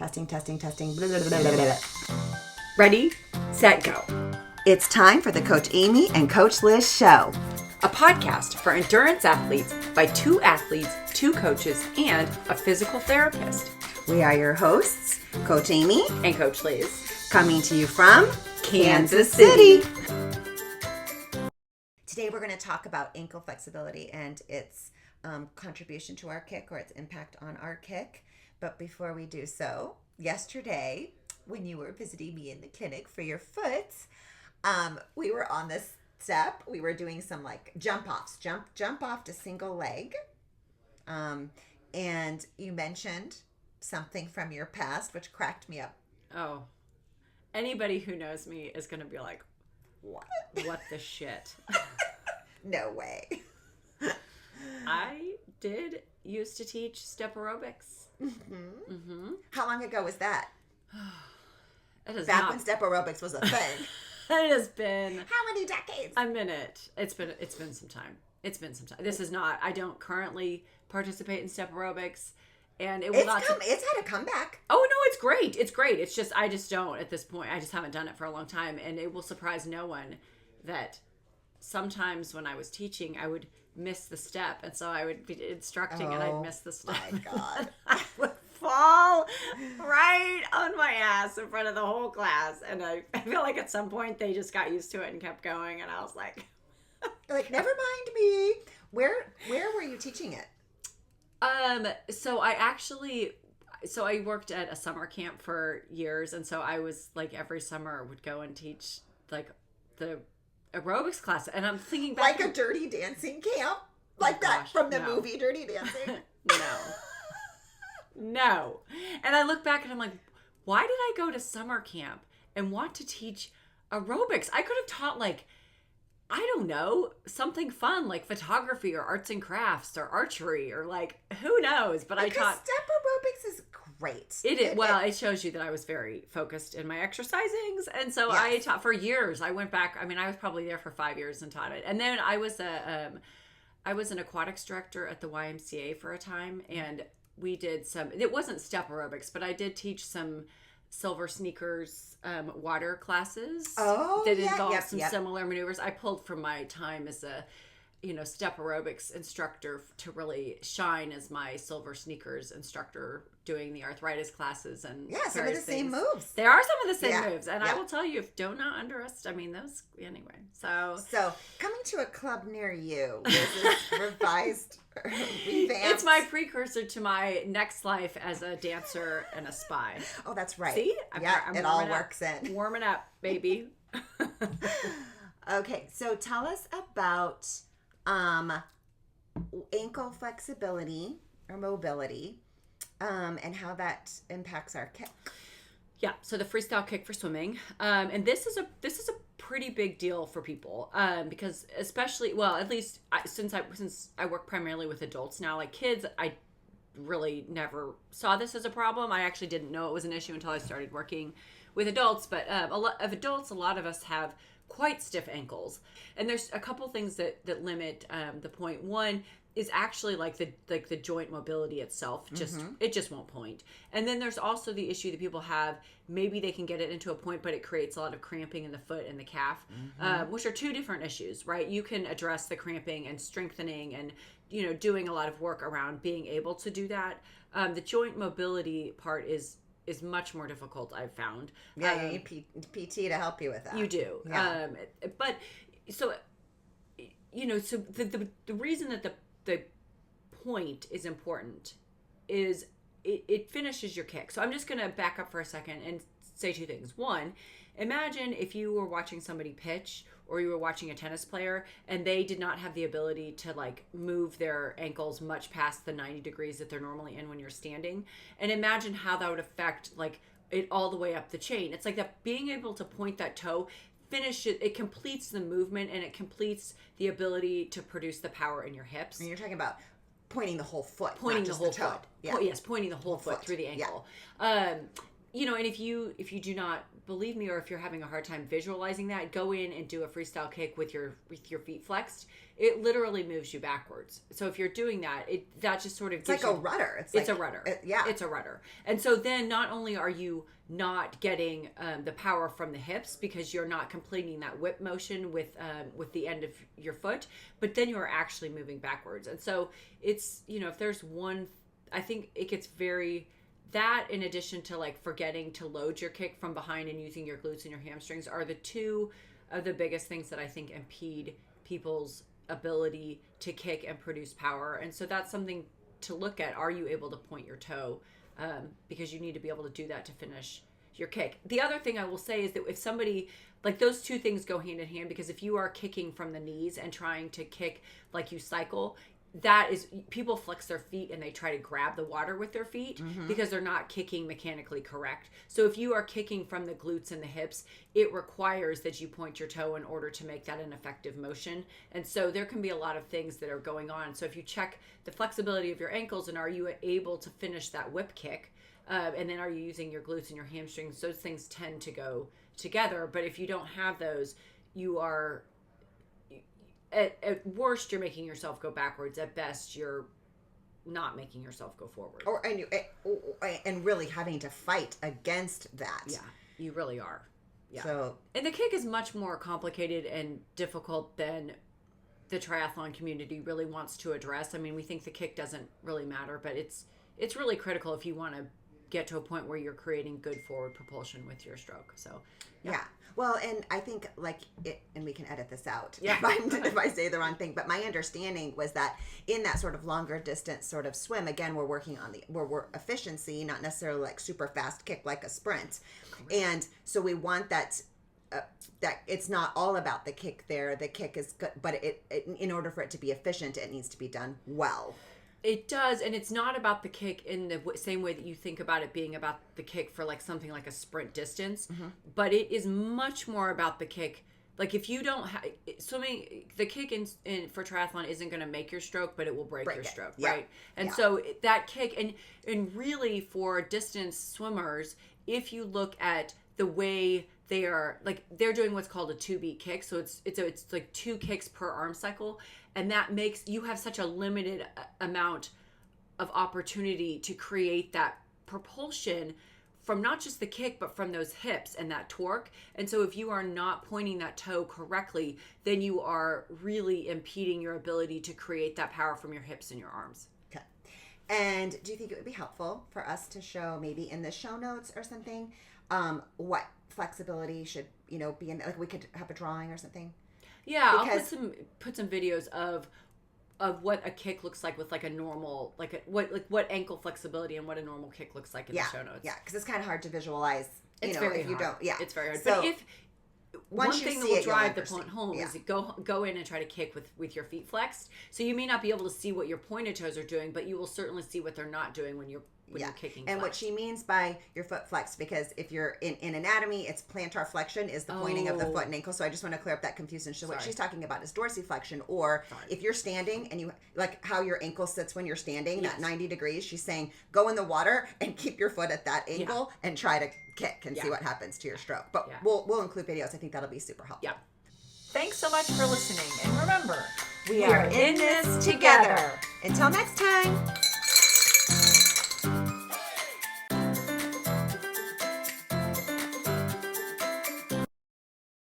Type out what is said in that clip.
Testing. Blah, blah, blah, blah, blah. Ready, set, go. It's time for the Coach Amy and Coach Liz show. A podcast for endurance athletes by two athletes, two coaches, and a physical therapist. We are your hosts, Coach Amy And Coach Liz. coming to you from Kansas City. Today we're going to talk about ankle flexibility and its contribution to our kick or its impact on our kick. But before we do so, yesterday when you were visiting me in the clinic for your foot, we were on this step. We were doing some like jump offs, jump off to single leg. And you mentioned something from your past, which cracked me up. Oh, anybody who knows me is going to be like, What? what the shit? No way. I did used to teach step aerobics. How long ago was that? It is Back not, when step aerobics was a thing. it has been How many decades? a minute. It's been some time. This is not, I don't currently participate in step aerobics. And it will It's had a comeback. Oh, no, it's great. It's great. It's just, I just don't at this point. I just haven't done it for a long time. And it will surprise no one that sometimes when I was teaching, I would miss the step. And so I would be instructing and I'd miss the step. My God. I would fall right on my ass in front of the whole class. And I feel like at some point they just got used to it and kept going. And I was like... Like, never mind me. Where were you teaching it? So I worked at a summer camp for years, and so I was like every summer would go and teach like the aerobics class, and I'm thinking back Like a Dirty Dancing camp? Like that gosh, from the no. movie Dirty Dancing? No. And I look back and I'm like, why did I go to summer camp and want to teach aerobics? I could have taught like, I don't know, something fun like photography or arts and crafts or archery or like, who knows? But Because I taught... step aerobics is great. It is. Well, it shows you that I was very focused in my exercisings. And so I taught for years. I went back. I mean, I was probably there for 5 years and taught it. And then I was an aquatics director at the YMCA for a time. And we did it wasn't step aerobics, but I did teach some silver sneakers water classes that involved some similar maneuvers. I pulled from my time as a step aerobics instructor to really shine as my silver sneakers instructor doing the arthritis classes and some of the same moves. They are some of the same moves, and I will tell you, do not underestimate. I mean, those anyway. So coming to a club near you, this is revised, revamped. It's my precursor to my next life as a dancer and a spy. Oh, that's right. See, it all works in. Warming up, baby. Okay, so tell us about ankle flexibility or mobility, and how that impacts our kick. Yeah, so the freestyle kick for swimming, and this is a pretty big deal for people, because especially, well, at least since I work primarily with adults now, like kids, I really never saw this as a problem. I actually didn't know it was an issue until I started working with adults. But a lot of us have quite stiff ankles, and there's a couple things that limit the point. One is actually like the joint mobility itself. It just won't point. And then there's also the issue that people have. Maybe they can get it into a point, but it creates a lot of cramping in the foot and the calf, which are two different issues, right? You can address the cramping and strengthening and doing a lot of work around being able to do that. The joint mobility part is much more difficult, I've found. Yeah, you need PT to help you with that. You do. Yeah. But so the reason that the point is important is it finishes your kick. So I'm just going to back up for a second and say two things. One, imagine if you were watching somebody pitch or you were watching a tennis player and they did not have the ability to like move their ankles much past the 90 degrees that they're normally in when you're standing. And imagine how that would affect like it all the way up the chain. It's like that being able to point that toe, finish it completes the movement and it completes the ability to produce the power in your hips. And you're talking about pointing the whole foot, pointing not the just whole the toe. foot. Yes, pointing the whole foot through the ankle. Yeah. and if you do not believe me, or if you're having a hard time visualizing that, go in and do a freestyle kick with your feet flexed. It literally moves you backwards. So if you're doing that, that just sort of it's like a rudder. It's a rudder. Yeah, it's a rudder. And so then not only are you not getting the power from the hips because you're not completing that whip motion with the end of your foot, but then you're actually moving backwards. And so it's, if there's one, I think it gets very. That, in addition to like forgetting to load your kick from behind and using your glutes and your hamstrings, are the two of the biggest things that I think impede people's ability to kick and produce power. And so that's something to look at. Are you able to point your toe? Because you need to be able to do that to finish your kick. The other thing I will say is that if somebody, like, those two things go hand in hand, because if you are kicking from the knees and trying to kick like you cycle, that is, people flex their feet and they try to grab the water with their feet because they're not kicking mechanically correct. So if you are kicking from the glutes and the hips, it requires that you point your toe in order to make that an effective motion. And so there can be a lot of things that are going on. So if you check the flexibility of your ankles and are you able to finish that whip kick, and then are you using your glutes and your hamstrings, those things tend to go together. But if you don't have those, you are... At worst, you're making yourself go backwards. At best, you're not making yourself go forward. And really having to fight against that. Yeah, you really are. Yeah. So, and the kick is much more complicated and difficult than the triathlon community really wants to address. I mean, we think the kick doesn't really matter, but it's really critical if you want to get to a point where you're creating good forward propulsion with your stroke. So, yeah. Well, and I think and we can edit this out if I say the wrong thing, but my understanding was that in that sort of longer distance sort of swim, again, we're working on we're efficiency, not necessarily like super fast kick like a sprint. Correct. And so we want that it's not all about the kick there. The kick is good, but in order for it to be efficient, it needs to be done well. It does, and it's not about the kick in the same way that you think about it being about the kick for like something like a sprint distance, but it is much more about the kick. Like if you don't have swimming, the kick in for triathlon isn't going to make your stroke, but it will break your stroke, right? And so that kick, and really for distance swimmers, if you look at the way they are, like they're doing what's called a 2-beat kick, so it's like 2 kicks per arm cycle. And that makes you have such a limited amount of opportunity to create that propulsion from not just the kick, but from those hips and that torque. And so if you are not pointing that toe correctly, then you are really impeding your ability to create that power from your hips and your arms. Okay. And do you think it would be helpful for us to show maybe in the show notes or something what flexibility should, be in, like we could have a drawing or something? Yeah, because I'll put some videos of what a kick looks like with like a normal, what ankle flexibility and what a normal kick looks like in the show notes. Yeah, because it's kind of hard to visualize. It's very hard. It's very hard. So but if one thing that will drive the point home is go in and try to kick with your feet flexed. So you may not be able to see what your pointed toes are doing, but you will certainly see what they're not doing when you're kicking. And flexed. What she means by your foot flexed, because if you're in anatomy, it's plantar flexion is the pointing of the foot and ankle. So I just want to clear up that confusion. So what she's talking about is dorsiflexion, or if you're standing and you like how your ankle sits when you're standing, that 90 degrees. She's saying go in the water and keep your foot at that angle and try to kick and see what happens to your stroke. But we'll include videos. I think that'll be super helpful. Yeah. Thanks so much for listening. And remember, we are in this together. Until next time.